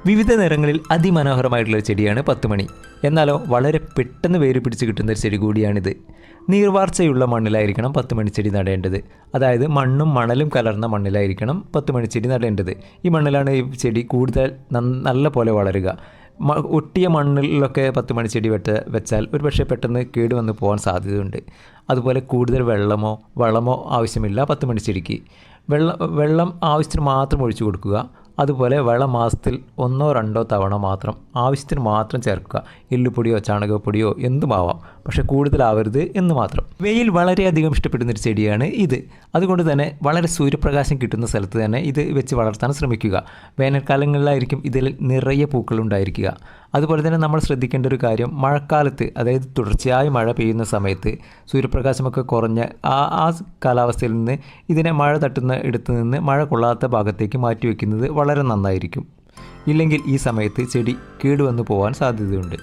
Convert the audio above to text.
വിവിധ നിറങ്ങളിൽ അതിമനോഹരമായിട്ടുള്ള ചെടിയാണ് 10 മണി. എന്നാലോ വളരെ പെട്ടെന്ന് വേര് പിടിച്ച് കിട്ടുന്ന ഒരു ചെടി കൂടിയാണിത്. നീർവാർച്ചയുള്ള മണ്ണിലായിരിക്കണം 10 മണിച്ചെടി നടേണ്ടത്. അതായത് മണ്ണും മണലും കലർന്ന മണ്ണിലായിരിക്കണം 10 മണിച്ചെടി നടേണ്ടത്. ഈ മണ്ണിലാണ് ഈ ചെടി കൂടുതൽ നല്ല പോലെ വളരുക. ഒട്ടിയ മണ്ണിലൊക്കെ 10 മണിച്ചെടി വെച്ചാൽ ഒരു പക്ഷേ പെട്ടെന്ന് കേടുവന്ന് പോകാൻ സാധ്യതയുണ്ട്. അതുപോലെ കൂടുതൽ വളമോ ആവശ്യമില്ല 10 മണിച്ചെടിക്ക്. വെള്ളം ആവശ്യത്തിന് മാത്രം ഒഴിച്ചു കൊടുക്കുക. അതുപോലെ വെള്ളം മാസത്തിൽ 1-2 തവണ മാത്രം ആവശ്യത്തിന് മാത്രം ചേർക്കുക. എല്ലുപൊടിയോ ചാണകപ്പൊടിയോ എന്തുമാവാം, പക്ഷേ കൂടുതലാവരുത് എന്ന് മാത്രം. വെയിൽ വളരെയധികം ഇഷ്ടപ്പെടുന്നൊരു ചെടിയാണ് ഇത്. അതുകൊണ്ട് തന്നെ വളരെ സൂര്യപ്രകാശം കിട്ടുന്ന സ്ഥലത്ത് തന്നെ ഇത് വെച്ച് വളർത്താൻ ശ്രമിക്കുക. വേനൽക്കാലങ്ങളിലായിരിക്കും ഇതിൽ നിറയെ പൂക്കളുണ്ടായിരിക്കുക. അതുപോലെ തന്നെ നമ്മൾ ശ്രദ്ധിക്കേണ്ട ഒരു കാര്യം, മഴക്കാലത്ത് അതായത് തുടർച്ചയായി മഴ പെയ്യുന്ന സമയത്ത് സൂര്യപ്രകാശമൊക്കെ കുറഞ്ഞ ആ കാലാവസ്ഥയിൽ നിന്ന് ഇതിനെ മഴ തട്ടുന്ന ഇടത്ത് നിന്ന് മഴ കൊള്ളാത്ത ഭാഗത്തേക്ക് മാറ്റി വയ്ക്കുന്നത് വളരെ നന്നായിരിക്കും. ഇല്ലെങ്കിൽ ഈ സമയത്ത് ചെടി കേടുവന്നു പോകാൻ സാധ്യതയുണ്ട്.